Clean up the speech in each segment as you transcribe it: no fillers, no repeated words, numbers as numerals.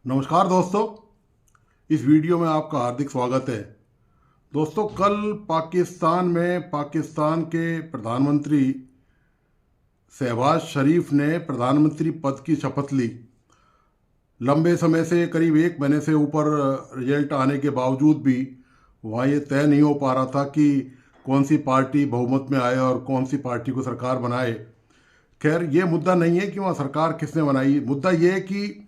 नमस्कार दोस्तों, इस वीडियो में आपका हार्दिक स्वागत है। दोस्तों, कल पाकिस्तान में पाकिस्तान के प्रधानमंत्री शहबाज शरीफ ने प्रधानमंत्री पद की शपथ ली। लंबे समय से, करीब एक महीने से ऊपर रिजल्ट आने के बावजूद भी वहाँ ये तय नहीं हो पा रहा था कि कौन सी पार्टी बहुमत में आए और कौन सी पार्टी को सरकार बनाए। खैर, ये मुद्दा नहीं है कि वहाँ सरकार किसने बनाई। मुद्दा ये है कि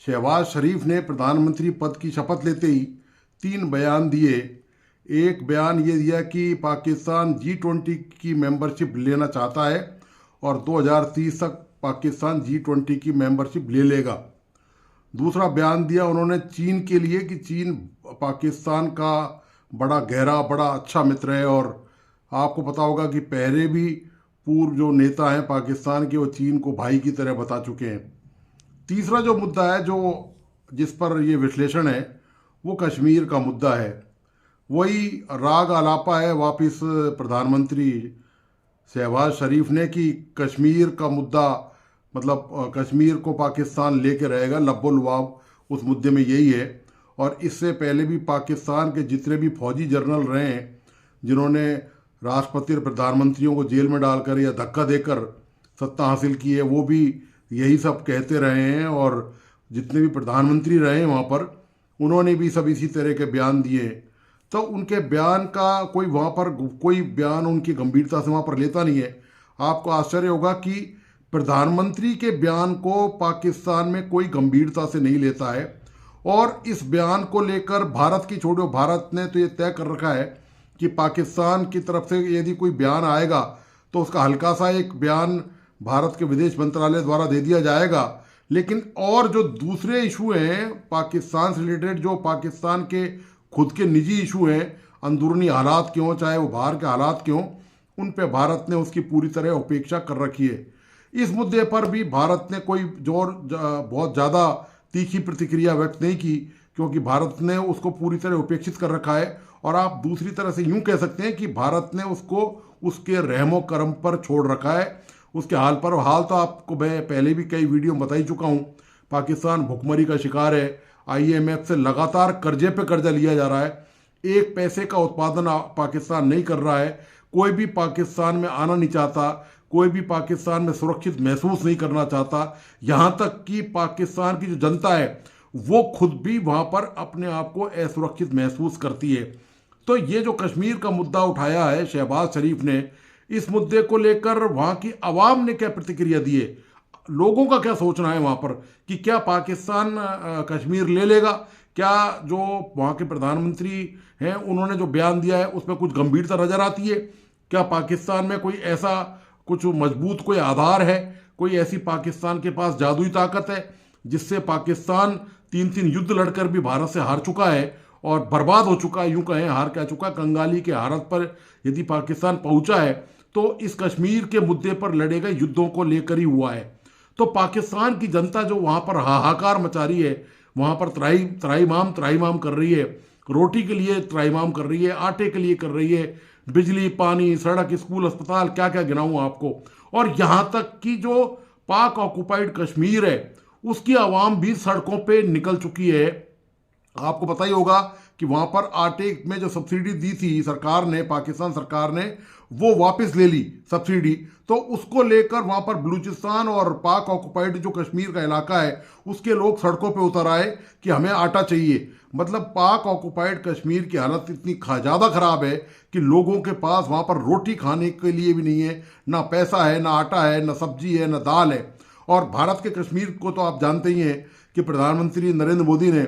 शहबाज शरीफ ने प्रधानमंत्री पद की शपथ लेते ही 3 बयान दिए। एक बयान ये दिया कि पाकिस्तान G20 की मेंबरशिप लेना चाहता है और 2030 तक पाकिस्तान G20 की मेंबरशिप ले लेगा। दूसरा बयान दिया उन्होंने चीन के लिए कि चीन पाकिस्तान का बड़ा गहरा, बड़ा अच्छा मित्र है। और आपको पता होगा कि पहले भी पूर्व जो नेता हैं पाकिस्तान के, वो चीन को भाई की तरह बता चुके हैं। तीसरा जो मुद्दा है, जो जिस पर ये विश्लेषण है, वो कश्मीर का मुद्दा है। वही राग आलापा है वापिस प्रधानमंत्री शहबाज शरीफ ने कि कश्मीर का मुद्दा, मतलब कश्मीर को पाकिस्तान लेके रहेगा, लब्बो लुआब उस मुद्दे में यही है। और इससे पहले भी पाकिस्तान के जितने भी फौजी जनरल रहे हैं, जिन्होंने राष्ट्रपति और प्रधानमंत्रियों को जेल में डालकर या धक्का देकर सत्ता हासिल की है, वो भी यही सब कहते रहे हैं। और जितने भी प्रधानमंत्री रहे हैं वहाँ पर, उन्होंने भी सब इसी तरह के बयान दिए। तो उनके बयान का कोई वहाँ पर, कोई बयान उनकी गंभीरता से वहाँ पर लेता नहीं है। आपको आश्चर्य होगा कि प्रधानमंत्री के बयान को पाकिस्तान में कोई गंभीरता से नहीं लेता है। और इस बयान को लेकर भारत की छोड़ो, भारत ने तो ये तय कर रखा है कि पाकिस्तान की तरफ से यदि कोई बयान आएगा तो उसका हल्का सा एक बयान भारत के विदेश मंत्रालय द्वारा दे दिया जाएगा। लेकिन और जो दूसरे इशू हैं पाकिस्तान से रिलेटेड, जो पाकिस्तान के खुद के निजी इशू हैं, अंदरूनी हालात क्यों, चाहे वो बाहर के हालात क्यों, उन पे भारत ने उसकी पूरी तरह उपेक्षा कर रखी है। इस मुद्दे पर भी भारत ने कोई बहुत ज़्यादा तीखी प्रतिक्रिया व्यक्त नहीं की, क्योंकि भारत ने उसको पूरी तरह उपेक्षित कर रखा है। और आप दूसरी तरह से यूं कह सकते हैं कि भारत ने उसको उसके रहमो करम पर छोड़ रखा है, उसके हाल पर। हाल तो आपको मैं पहले भी कई वीडियो में बता ही चुका हूँ। पाकिस्तान भुखमरी का शिकार है, IMF से लगातार कर्जे पे कर्जा लिया जा रहा है, एक पैसे का उत्पादन पाकिस्तान नहीं कर रहा है। कोई भी पाकिस्तान में आना नहीं चाहता, कोई भी पाकिस्तान में सुरक्षित महसूस नहीं करना चाहता। यहाँ तक कि पाकिस्तान की जो जनता है वो खुद भी वहाँ पर अपने आप को असुरक्षित महसूस करती है। तो ये जो कश्मीर का मुद्दा उठाया है शहबाज शरीफ ने, इस मुद्दे को लेकर वहाँ की आवाम ने क्या प्रतिक्रिया दी है, लोगों का क्या सोचना है वहाँ पर, कि क्या पाकिस्तान कश्मीर ले लेगा? क्या जो वहाँ के प्रधानमंत्री हैं उन्होंने जो बयान दिया है उसमें कुछ गंभीरता नजर आती है? क्या पाकिस्तान में कोई ऐसा कुछ मजबूत कोई आधार है, कोई ऐसी पाकिस्तान के पास जादुई ताकत है जिससे पाकिस्तान 3-3 युद्ध लड़कर भी भारत से हार चुका है और बर्बाद हो चुका है, यूं कहें हार कह चुका, कंगाली के हालत पर यदि पाकिस्तान पहुंचा है तो इस कश्मीर के मुद्दे पर लड़े गए युद्धों को लेकर ही हुआ है। तो पाकिस्तान की जनता जो वहां पर हाहाकार मचा रही है, वहां पर त्राईमाम कर रही है, रोटी के लिए त्राईमाम कर रही है, आटे के लिए कर रही है, बिजली, पानी, सड़क, स्कूल, अस्पताल, क्या क्या गिनाऊं आपको। और यहां तक कि जो पाक ऑक्युपाइड कश्मीर है उसकी आवाम भी सड़कों पे निकल चुकी है। आपको पता ही होगा कि वहां पर आटे में जो सब्सिडी दी थी सरकार ने, पाकिस्तान सरकार ने, वो वापस ले ली सब्सिडी। तो उसको लेकर वहां पर बलूचिस्तान और पाक ऑक्युपाइड जो कश्मीर का इलाका है उसके लोग सड़कों पे उतर आए कि हमें आटा चाहिए। मतलब पाक ऑक्युपाइड कश्मीर की हालत इतनी ज़्यादा खराब है कि लोगों के पास वहां पर रोटी खाने के लिए भी नहीं है, ना पैसा है, ना आटा है, ना सब्जी है, ना दाल है। और भारत के कश्मीर को तो आप जानते ही हैं कि प्रधानमंत्री नरेंद्र मोदी ने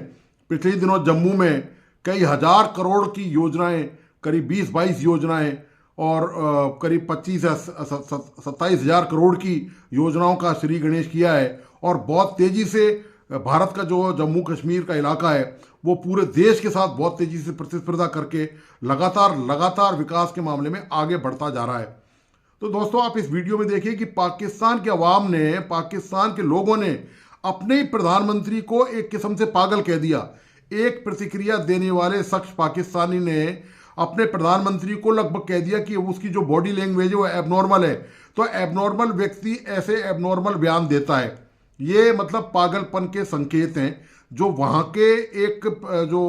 पिछले दिनों जम्मू में कई हजार करोड़ की योजनाएं, करीब 20-22 योजनाएं और करीब 25 या 27 हजार करोड़ की योजनाओं का श्री गणेश किया है। और बहुत तेजी से भारत का जो जम्मू कश्मीर का इलाका है वो पूरे देश के साथ बहुत तेजी से प्रतिस्पर्धा करके लगातार विकास के मामले में आगे बढ़ता जा रहा है। तो दोस्तों, आप इस वीडियो में देखिए कि पाकिस्तान के अवाम ने, पाकिस्तान के लोगों ने अपने ही प्रधानमंत्री को एक किस्म से पागल कह दिया। एक प्रतिक्रिया देने वाले शख्स पाकिस्तानी ने अपने प्रधानमंत्री को लगभग कह दिया कि उसकी जो बॉडी लैंग्वेज है वो एबनॉर्मल है। तो एबनॉर्मल व्यक्ति ऐसे एबनॉर्मल बयान देता है। ये मतलब पागलपन के संकेत हैं जो वहाँ के एक जो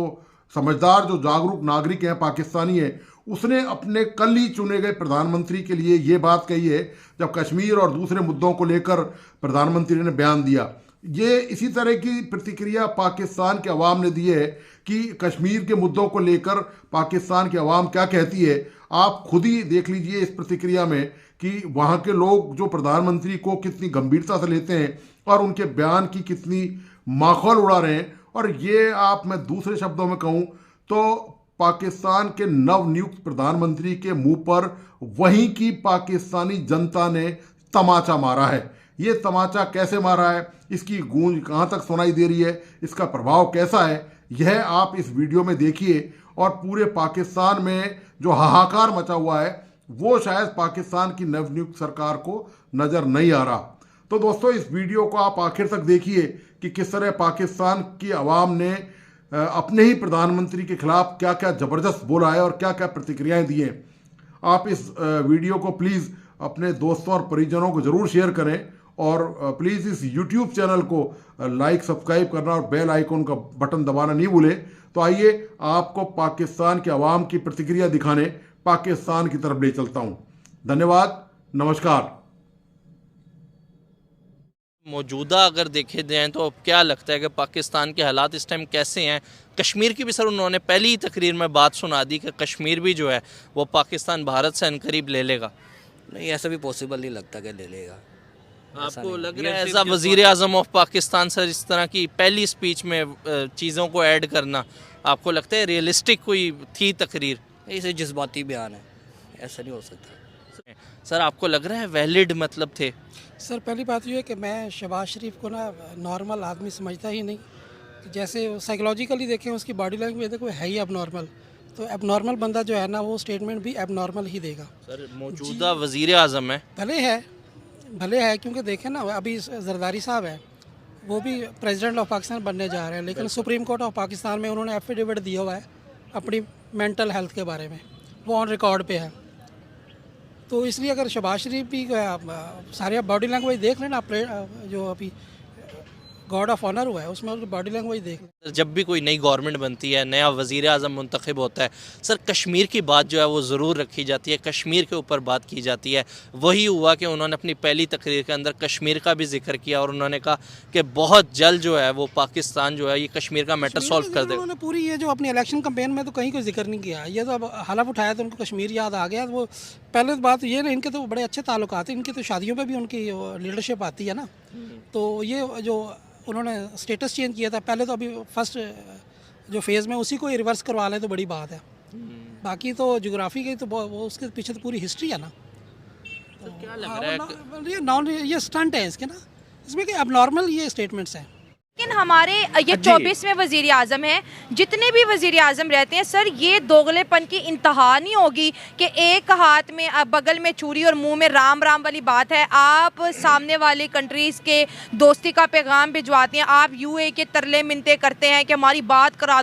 समझदार जो जागरूक नागरिक हैं पाकिस्तानी है, उसने अपने कल ही चुने गए प्रधानमंत्री के लिए ये बात कही है जब कश्मीर और दूसरे मुद्दों को लेकर प्रधानमंत्री ने बयान दिया। ये इसी तरह की प्रतिक्रिया पाकिस्तान के अवाम ने दी है कि कश्मीर के मुद्दों को लेकर पाकिस्तान की अवाम क्या कहती है। आप खुद ही देख लीजिए इस प्रतिक्रिया में कि वहाँ के लोग जो प्रधानमंत्री को कितनी गंभीरता से लेते हैं और उनके बयान की कितनी माखौल उड़ा रहे हैं। और ये आप मैं दूसरे शब्दों में कहूँ तो पाकिस्तान के नवनियुक्त प्रधानमंत्री के मुंह पर वहीं की पाकिस्तानी जनता ने तमाचा मारा है। ये तमाचा कैसे मारा है, इसकी गूंज कहाँ तक सुनाई दे रही है, इसका प्रभाव कैसा है, यह आप इस वीडियो में देखिए। और पूरे पाकिस्तान में जो हाहाकार मचा हुआ है वो शायद पाकिस्तान की नवनियुक्त सरकार को नज़र नहीं आ रहा। तो दोस्तों, इस वीडियो को आप आखिर तक देखिए कि किस तरह पाकिस्तान की आवाम ने अपने ही प्रधानमंत्री के खिलाफ क्या क्या ज़बरदस्त बोला है और क्या क्या प्रतिक्रियाएं दी हैं। आप इस वीडियो को प्लीज़ अपने दोस्तों और परिजनों को ज़रूर शेयर करें और प्लीज़ इस YouTube चैनल को लाइक सब्सक्राइब करना और बेल आइकन का बटन दबाना नहीं भूलें। तो आइए आपको पाकिस्तान के अवाम की प्रतिक्रिया दिखाने पाकिस्तान की तरफ ले चलता हूँ। धन्यवाद, नमस्कार। मौजूदा अगर देखे जाएँ तो क्या लगता है कि पाकिस्तान के हालात इस टाइम कैसे हैं? कश्मीर की भी सर उन्होंने पहली ही तकरीर में बात सुना दी कि कश्मीर भी जो है वो पाकिस्तान भारत से अनकरीब ले लेगा। नहीं, ऐसा भी पॉसिबल नहीं लगता कि ले लेगा। आपको लग रहा है एज वज़ीर आज़म ऑफ पाकिस्तान सर इस तरह की पहली स्पीच में चीज़ों को ऐड करना आपको लगता है रियलिस्टिक कोई थी तकरीर? इसे जज्बाती बयान है, ऐसा नहीं हो सकता। सर आपको लग रहा है वैलिड मतलब थे? सर पहली बात ये है कि मैं शहबाज शरीफ को ना नॉर्मल आदमी समझता ही नहीं। जैसे साइकोलॉजिकली देखें उसकी बॉडी लैंग्वेज देखो है ही अब नॉर्मल, तो अब नॉर्मल बंदा जो है ना वो स्टेटमेंट भी अब नॉर्मल ही देगा। सर मौजूदा वज़ीर आज़म है, भले है क्योंकि देखें ना अभी जरदारी साहब है वो भी प्रेसिडेंट ऑफ पाकिस्तान बनने जा रहे हैं, लेकिन सुप्रीम कोर्ट ऑफ पाकिस्तान में उन्होंने एफिडेविट दिया हुआ है अपनी मेंटल हेल्थ के बारे में, वो ऑन रिकॉर्ड पे है। तो इसलिए अगर शहबाज शरीफ भी सारे बॉडी लैंग्वेज देख लेना, जो अभी गॉड ऑफ ऑनर हुआ है उसमें उसकी बॉडी लैंग्वेज देख लें। जब भी कोई नई गवर्नमेंट बनती है, नया वज़ीर आज़म मुंतखब होता है, सर कश्मीर की बात जो है वो ज़रूर रखी जाती है, कश्मीर के ऊपर बात की जाती है। वही हुआ कि उन्होंने अपनी पहली तकरीर के अंदर कश्मीर का भी जिक्र किया और उन्होंने कहा कि बहुत जल्द जो है वो पाकिस्तान जो है ये कश्मीर का मैटर सॉल्व कर देगा। उन्होंने पूरी ये जो अपनी इलेक्शन कैंपेन में तो कहीं कोई जिक्र नहीं किया, ये तो अब हलफ उठाया तो उनको कश्मीर याद आ गया। वो पहले बात ये ना, इनके तो बड़े अच्छे ताल्लुकात हैं, इनकी तो शादियों पर भी उनकी लीडरशिप आती है ना। तो ये जो उन्होंने स्टेटस चेंज किया था पहले, तो अभी फर्स्ट जो फेज़ में उसी को ही रिवर्स करवा लें तो बड़ी बात है। बाकी तो ज्योग्राफी की तो वो उसके पीछे तो पूरी हिस्ट्री है ना। तो क्या लग रहा है ये स्टंट है इसके ना, इसमें कि अब नॉर्मल ये स्टेटमेंट्स हैं। लेकिन हमारे ये 24वें वज़ीर आज़म हैं, जितने भी वज़ीर आज़म रहते हैं सर ये दोगलेपन की इंतहा नहीं होगी कि एक हाथ में बगल में छुरी और मुंह में राम राम वाली बात है। आप सामने वाली कंट्रीज़ के दोस्ती का पैगाम भिजवाते हैं, आप यूए के तरले मिनते करते हैं कि हमारी बात करा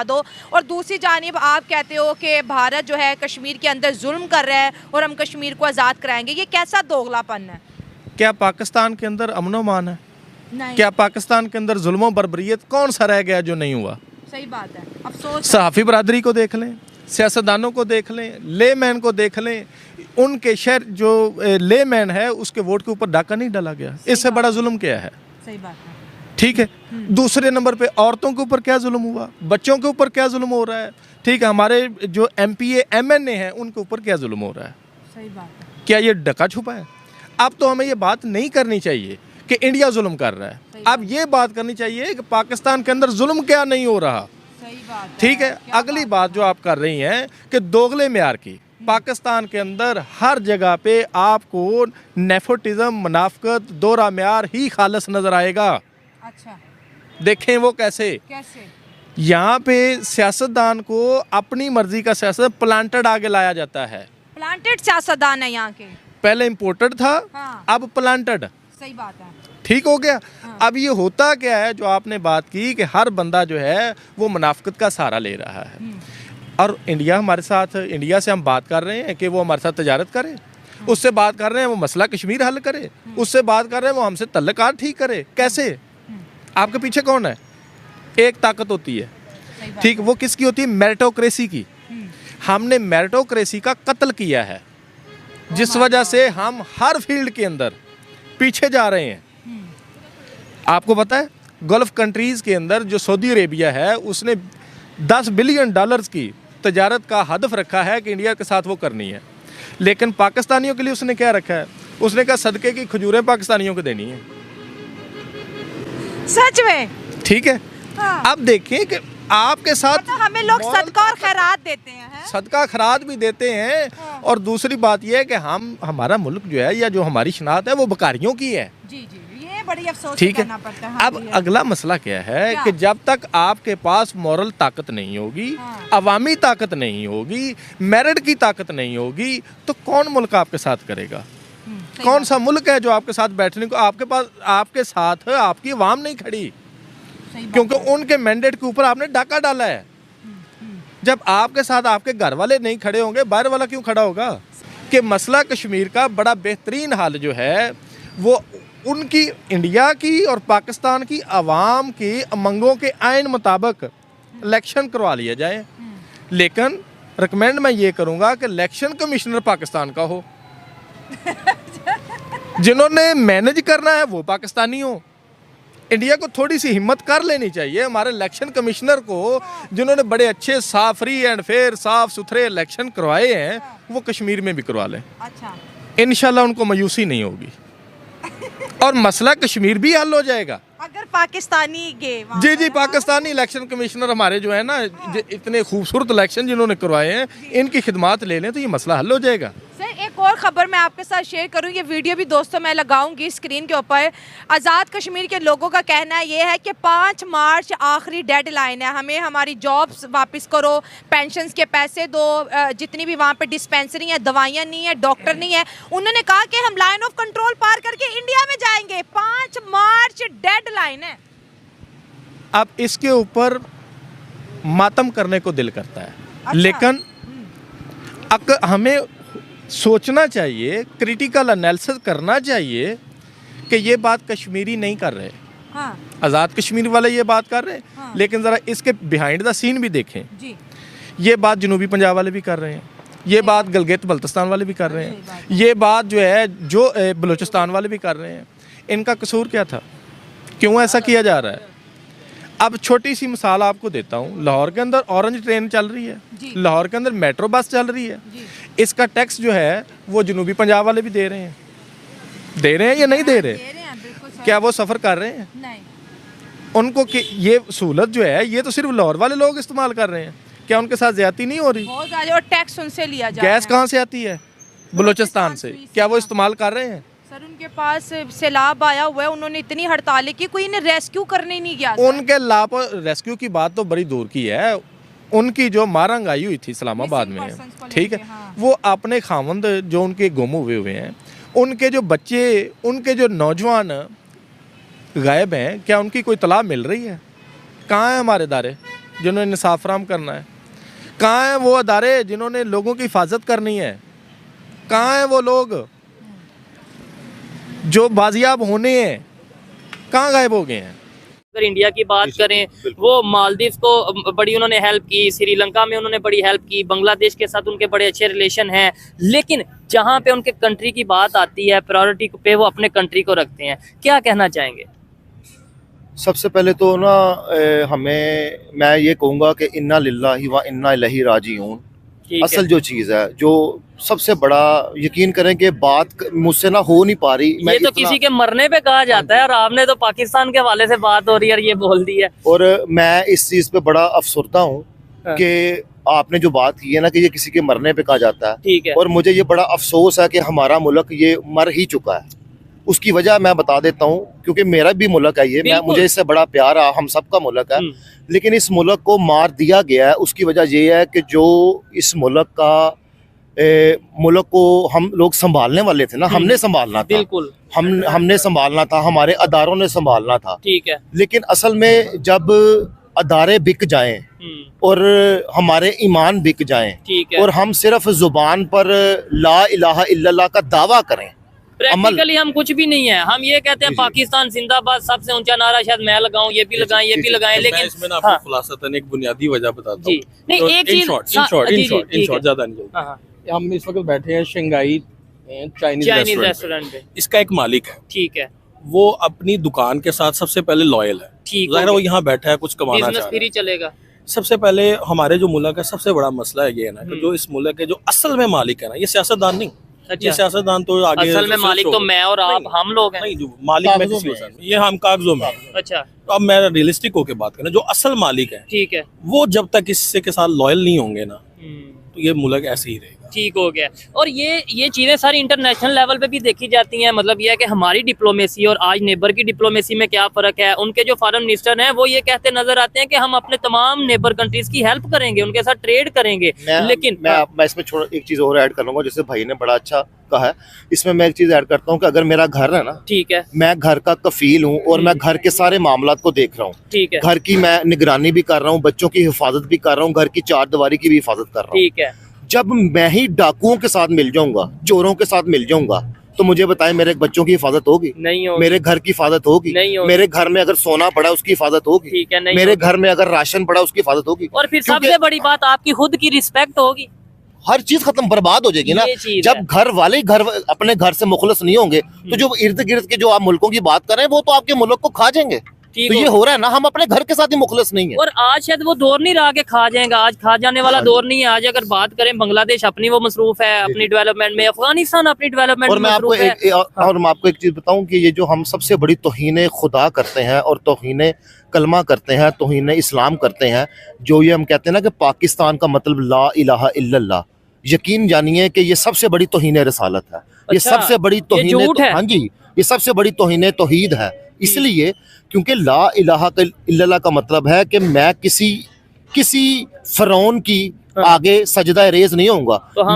दो, और दूसरी जानिब आप कहते हो कि भारत जो है कश्मीर के अंदर जुल्म कर रहा है और हम कश्मीर को आज़ाद कराएंगे। ये कैसा दोगलापन है? क्या पाकिस्तान के अंदर अमनो मान है? नहीं। क्या पाकिस्तान के अंदर जुल्म बर्बरियत कौन सा रह गया जो नहीं हुआ? सही बात है। अफसोस सहाफ़ी बरादरी को देख लें, सियासतदानों को देख लें, लेमैन को देख लें, उनके शहर जो लेमैन है उसके वोट के ऊपर डाका नहीं डाला गया। इससे बड़ा जुल्म क्या है? सही बात है। ठीक है। दूसरे नंबर पे औरतों के ऊपर क्या जुल्म हुआ, बच्चों के ऊपर क्या जुल्म हो रहा है? ठीक है, हमारे जो MPA MNA हैं उनके ऊपर क्या जुल्म हो रहा है? सही बात है। क्या ये ढका छुपा है? अब तो हमें ये बात नहीं करनी चाहिए कि इंडिया जुल्म कर रहा है, अब ये बात करनी चाहिए कि पाकिस्तान के अंदर जुल्म क्या नहीं हो रहा। सही बात ठीक है। अगली बात जो आप कर रही हैं कि दोगले म्यार की, पाकिस्तान के अंदर हर जगह पे आपको नेपोटिज्म, मुनाफिकत, दोहरा म्यार ही खालिस नजर आएगा। अच्छा, देखें वो कैसे? यहाँ पे सियासतदान को अपनी मर्जी का सियासत प्लांटेड आगे लाया जाता है। प्लांटेड सियासतदान है यहाँ के, पहले इम्पोर्टेड था, हाँ। अब प्लांटेड। सही बात है। ठीक हो गया। हाँ। अब ये होता क्या है, जो आपने बात की कि हर बंदा जो है वो मुनाफिकत का सहारा ले रहा है, और इंडिया हमारे साथ, इंडिया से हम बात कर रहे हैं कि वो हमारे साथ तजारत करे। उससे बात कर रहे हैं वो मसला कश्मीर हल करे, उससे बात कर रहे हैं वो हमसे तल्लुकात ठीक करे। कैसे? आपके पीछे कौन है? एक ताकत होती है, ठीक, वो किसकी होती है? मेरिटोक्रेसी की। हमने मेरिटोक्रेसी का कत्ल किया है, जिस वजह से हम हर फील्ड के अंदर पीछे जा रहे हैं। आपको पता है गल्फ कंट्रीज़ के अंदर जो सऊदी अरेबिया है उसने $10 बिलियन की तजारत का हदफ रखा है कि इंडिया के साथ वो करनी है, लेकिन पाकिस्तानियों के लिए उसने क्या रखा है? उसने कहा सदके की खजूरें पाकिस्तानियों को देनी है। सच में? ठीक है। हाँ। अब देखें कि आपके साथ मतलब हमें लोग सदका और खैरात देते हैं, हैं? सदका खैरात भी देते हैं। हाँ। और दूसरी बात यह है कि हमारा मुल्क जो है या जो हमारी शनाख्त है वो बकारियों की है। जी जी, ये बड़ी अफसोस ठीक है। करना पड़ता है। हाँ अब जी, अगला मसला क्या है क्या? कि जब तक आपके पास मॉरल ताकत नहीं होगी, हाँ। अवामी ताकत नहीं होगी, मेरिट की ताकत नहीं होगी, तो कौन मुल्क आपके साथ करेगा? सही कौन बात सा मुल्क है जो आपके साथ बैठने को आपके पास आपके साथ आपकी अवाम नहीं खड़ी? सही बात क्योंकि है। उनके मैंडेट के ऊपर आपने डाका डाला है। जब आपके साथ आपके घर वाले नहीं खड़े होंगे, बाहर वाला क्यों खड़ा होगा? कि मसला कश्मीर का बड़ा बेहतरीन हल जो है वो उनकी इंडिया की और पाकिस्तान की आवाम की उमंगों के आइन मुताबिक इलेक्शन करवा लिया जाए। लेकिन रिकमेंड मैं ये करूँगा कि इलेक्शन कमिश्नर पाकिस्तान का हो, जिन्होंने मैनेज करना है वो पाकिस्तानी हो। इंडिया को थोड़ी सी हिम्मत कर लेनी चाहिए, हमारे इलेक्शन कमिश्नर को जिन्होंने बड़े अच्छे साफ फ्री एंड फेयर साफ सुथरे इलेक्शन करवाए हैं वो कश्मीर में भी करवा लें। अच्छा, इंशाल्लाह उनको मायूसी नहीं होगी और मसला कश्मीर भी हल हो जाएगा। अगर पाकिस्तानी गए वहाँ जी पर, जी, हाँ? पाकिस्तानी इलेक्शन कमिश्नर हमारे जो है ना, इतने खूबसूरत इलेक्शन जिन्होंने करवाए हैं, इनकी खिदमात ले लें तो ये मसला हल हो जाएगा। सर एक और ख़बर मैं आपके साथ शेयर करूं, ये वीडियो भी दोस्तों मैं लगाऊंगी स्क्रीन के ऊपर। आज़ाद कश्मीर के लोगों का कहना ये है कि 5 मार्च आखिरी डेडलाइन है, हमें हमारी जॉब्स वापस करो, पेंशन्स के पैसे दो, जितनी भी वहाँ पे डिस्पेंसरी है, दवाइयाँ नहीं है, डॉक्टर नहीं है। उन्होंने कहा कि हम लाइन ऑफ कंट्रोल पार करके इंडिया में जाएंगे। 5 मार्च डेडलाइन है। अब इसके ऊपर मातम करने को दिल करता है। अच्छा। लेकिन हमें सोचना चाहिए, क्रिटिकल एनालिसिस करना चाहिए कि ये बात कश्मीरी नहीं कर रहे, हाँ आज़ाद कश्मीर वाले ये बात कर रहे हैं। हाँ। लेकिन ज़रा इसके बिहाइंड द सीन भी देखें। जी, ये बात जनूबी पंजाब वाले भी कर रहे हैं, ये बात गलगित बल्तिस्तान वाले भी कर रहे हैं, ये बात जो है जो बलूचिस्तान वाले भी कर रहे हैं। इनका कसूर क्या था? क्यों ऐसा किया जा रहा है? अब छोटी सी मिसाल आपको देता हूँ। लाहौर के अंदर ऑरेंज ट्रेन चल रही है, लाहौर के अंदर मेट्रो बस चल रही है। इसका टैक्स जो है वो जनूबी पंजाब वाले भी दे रहे हैं या नहीं दे रहे? क्या वो सफ़र कर रहे हैं? नहीं। उनको कि ये सहूलत जो है ये तो सिर्फ लाहौर वाले लोग इस्तेमाल कर रहे हैं, क्या उनके साथ ज्यादती नहीं हो रही? बहुत ज़्यादा, और टैक्स उनसे लिया जा रहा है। गैस कहाँ से आती है? बलूचिस्तान से। क्या वो इस्तेमाल कर रहे हैं? सर उनके पास सैलाब आया हुआ है, उन्होंने इतनी हड़तालें की, कोई इन्हें रेस्क्यू करने नहीं गया। उनके लाभ रेस्क्यू की बात तो बड़ी दूर की है। उनकी जो मारंग आई हुई थी इस्लामाबाद में, ठीक है, हाँ। वो अपने खामंद जो उनके गुम हुए हैं, उनके जो बच्चे, उनके जो नौजवान गायब हैं, क्या उनकी कोई तलाह मिल रही है? कहाँ हैं हमारे इदारे जिन्होंने इंसाफ फराहम करना है? कहाँ हैं वो अदारे जिन्होंने लोगों की हिफाजत करनी है? कहाँ हैं वो लोग जो बाजियाब होने हैं? कहाँ गायब हो गए हैं? अगर इंडिया की बात करें, वो मालदीव को बड़ी उन्होंने हेल्प की, श्रीलंका में उन्होंने बड़ी हेल्प की, बांग्लादेश के साथ उनके बड़े अच्छे रिलेशन हैं। लेकिन जहाँ पे उनके कंट्री की बात आती है, प्रायोरिटी पे वो अपने कंट्री को रखते हैं। क्या कहना चाहेंगे? सबसे पहले तो ना मैं ये कहूँगा कि इन्ना लिल्लाही व इन्ना इलैहि राजिऊन असल जो चीज़ है, जो सबसे बड़ा यकीन करें कि बात मुझसे ना हो नहीं पा रही। ये तो किसी के मरने पे कहा जाता है और आपने तो पाकिस्तान के हवाले से बात हो रही है और ये बोल दी है। और मैं इस चीज़ पे बड़ा अफसरदा हूँ कि आपने जो बात की है ना कि ये किसी के मरने पे कहा जाता है, ठीक है। और मुझे ये बड़ा अफसोस है कि हमारा मुल्क ये मर ही चुका है। उसकी वजह मैं बता देता हूँ, क्योंकि मेरा भी मुल्क है ये, मुझे इससे बड़ा प्यार है, हम सबका मुल्क है, लेकिन इस मुल्क को मार दिया गया है। उसकी वजह ये है कि जो इस मुल्क का मुल्क को हम लोग संभालने वाले थे ना, हमने संभालना था, बिल्कुल हमने संभालना था, हमारे अदारों ने संभालना था, ठीक है। लेकिन असल में जब अदारे बिक जाएं और हमारे ईमान बिक जाएं, ठीक है, और हम सिर्फ जुबान पर ला इलाहा इल्लल्लाह का दावा करें, प्रैक्टिकली हम कुछ भी नहीं है। हम ये कहते हैं पाकिस्तान जिंदाबाद, सबसे ऊंचा नारा शायद मैं लगाऊं, ये भी लगाएं, ये भी लगाएं, लेकिन इसमें आपको खुलासतन एक बुनियादी वजह बताता हूं। नहीं, तो एक चीज इन शॉर्ट ज्यादा नहीं चलता। हाँ, हम इस वक्त बैठे हैं शंघाई चाइनीज रेस्टोरेंट पे। इसका एक मालिक है, ठीक है, वो अपनी दुकान के साथ सबसे पहले लॉयल है, ठीक जाहिर है वो यहाँ बैठा है, कुछ कमाना बिजनेस चाह रहा फ्री है। चलेगा। सबसे पहले हमारे जो मुल्क है, सबसे बड़ा मसला है ये है ना कि जो इस मुल्क के जो असल में मालिक है ना, ये सियासतदान नहीं, ये सियासतदान तो आगे असल में मालिक तो मैं और आप, हम लोग हैं। नहीं, जो मालिक में किसी वजह से, ये हम कागजों में। अच्छा, तो अब मैं रियलिस्टिक होकर बात करें, जो असल मालिक है, ठीक है, वो जब तक इससे के साथ लॉयल नहीं होंगे ना, तो ये मुल्क ऐसे ही रहेगा। ठीक हो गया। और ये चीज़ें सारी इंटरनेशनल लेवल पे भी देखी जाती हैं। मतलब ये है कि हमारी डिप्लोमेसी और आज नेबर की डिप्लोमेसी में क्या फ़र्क है। उनके जो फॉरेन मिनिस्टर हैं वो ये कहते नजर आते हैं कि हम अपने तमाम नेबर कंट्रीज की हेल्प करेंगे, उनके साथ ट्रेड करेंगे। लेकिन मैं इसमें एक चीज़ और ऐड कर लूँगा, जैसे भाई ने बड़ा अच्छा कहा है, इसमें मैं एक चीज़ ऐड करता हूँ कि अगर मेरा घर है ना, ठीक है, मैं घर का कफील हूँ और मैं घर के सारे मामलात को देख रहा हूँ, ठीक है, घर की मैं निगरानी भी कर रहा हूँ, बच्चों की हिफाजत भी कर रहा हूँ, घर की चार दीवारी की भी हिफाजत कर रहा हूँ। ठीक है, जब मैं ही डाकुओं के साथ मिल जाऊंगा, चोरों के साथ मिल जाऊंगा, तो मुझे बताएं मेरे बच्चों की हिफाजत होगी? नहीं होगी। मेरे घर की हिफाजत होगी? नहीं होगी। मेरे घर में अगर सोना पड़ा उसकी हिफाजत होगी? ठीक है, नहीं मेरे होगी। घर में अगर राशन पड़ा उसकी हिफाजत होगी? और फिर क्योंकि सबसे बड़ी बात आपकी खुद की रिस्पेक्ट होगी। हर चीज खत्म, बर्बाद हो जाएगी ना। ये चीज़ जब है। घर वाले घर अपने घर से मुखलस नहीं होंगे, तो जो इर्द गिर्द के जो आप मुल्कों की बात कर रहे हैं वो तो आपके मुल्क को खा जाएंगे। ठीक तो ये हो रहा है ना, हम अपने घर के साथ ही मुखलस नहीं है। और आज शायद वो दौर नहीं रहा कि खा जाएगा, आज खा जाने वाला दौर नहीं है। आज अगर बात करें, बांग्लादेश अपनी वो मसरूफ है अपनी डेवलपमेंट में, अफगानिस्तान अपनी डेवलपमेंट और में मैं आपको मसरूफ है। और मैं आपको एक चीज बताऊं कि ये जो हम सबसे बड़ी तौहीन खुदा करते हैं और तौहीन कलमा करते हैं, तौहीन इस्लाम करते हैं, जो ये हम कहते हैं ना कि पाकिस्तान का मतलब ला इलाहा इल्लल्लाह, यकीन जानिए कि ये सबसे बड़ी तौहीन रसालत है। ये अच्छा, सबसे बड़ी तौहीन, झूठ है। हाँ जी, ये सबसे बड़ी तौहीन तौहीद है। इसलिए क्योंकि ला इलाहा इल्लल्लाह का मतलब है कि मैं किसी फरौन की आगे सजदा रेज नहीं होऊंगा। तो हम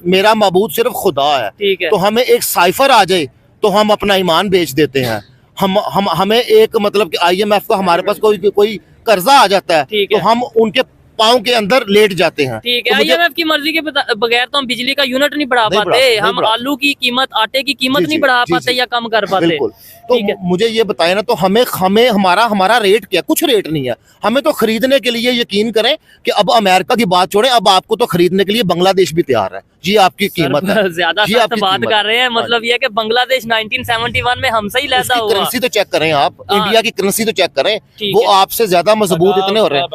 मेरा माबूद सिर्फ खुदा है। ठीक है, तो हमें एक साइफर आ जाए तो हम अपना ईमान बेच देते हैं। हमें एक मतलब कि IMF का हमारे पास कोई कर्जा आ जाता है, ठीक तो है। हम उनके पाँव के अंदर लेट जाते हैं। ठीक है। तो मुझे- IMF की मर्जी के बगैर तो हम बिजली का यूनिट नहीं बढ़ा नहीं पाते, बढ़ा- हम नहीं बढ़ा- आलू की कीमत, आटे की कीमत जी, नहीं जी, बढ़ा जी, पाते जी। या कम कर पाते। बिल्कुल। तो ठीक है। मुझे ये बताए ना, तो हमें हमारा रेट क्या? कुछ रेट नहीं है। हमें तो खरीदने के लिए, यकीन करें कि अब अमेरिका की बात छोड़ें, अब आपको तो खरीदने के लिए बांग्लादेश भी तैयार है। जी आपकी कीमत है, ज्यादा जी सख्त आपकी बात कीमत कर रहे हैं। है। मतलब ये है कि बांग्लादेश 1971 में हमसे ही लैदा उसकी हुआ। करेंसी तो चेक करें आप, हाँ। इंडिया की करेंसी तो चेक करें, ठीक वो है। आपसे ज्यादा मजबूत इतने हो रहे हैं।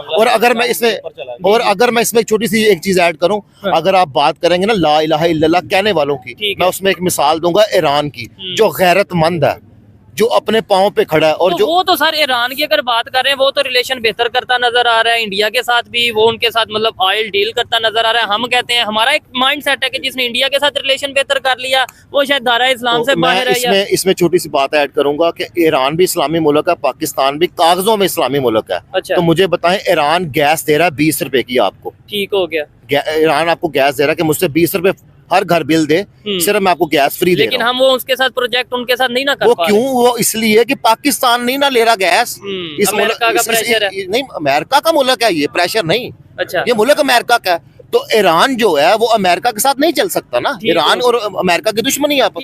और अगर मैं इसमें एक छोटी सी एक चीज ऐड करूं, अगर आप बात करेंगे ना ला इलाहा इल्लल्लाह कहने वालों की, ठीक मैं है। उसमें एक मिसाल दूंगा ईरान की, जो गैरतमंद है, जो अपने पाँव पे खड़ा है। और तो जो वो तो सर ईरान की अगर बात करें, वो तो रिलेशन बेहतर करता नजर आ रहा है इंडिया के साथ भी। वो उनके साथ मतलब ऑयल डील करता नजर आ रहा है। हम कहते हैं, हमारा एक माइंड सेट है कि जिसने इंडिया के साथ रिलेशन बेहतर कर लिया वो शायद दायरा इस्लाम से तो मैं बाहर है। या इसमें छोटी सी बात ऐड करूंगा कि ईरान भी इस्लामी मुल्क है, पाकिस्तान भी कागजों में इस्लामी मुल्क है। अच्छा, तो मुझे बताएं, ईरान गैस दे रहा है 20 रुपए की आपको। ठीक हो गया। ईरान आपको गैस दे रहा है कि मुझसे 20 रुपए हर घर बिल दे, सिर्फ मैं आपको गैस फ्री दे लेकिन रहा हूं। हम वो उसके साथ प्रोजेक्ट उनके साथ नहीं ना कर वो पा क्यों? रहे। वो इसलिए कि पाकिस्तान नहीं ना ले रहा गैस। अमेरिका का प्रेशर है। नहीं, अमेरिका का मुल्क है ये, प्रेशर नहीं। अच्छा, ये मुल्क अमेरिका का है। तो ईरान जो है वो अमेरिका के साथ नहीं चल सकता ना। ठीक है। ईरान और अमेरिका की दुश्मनी है।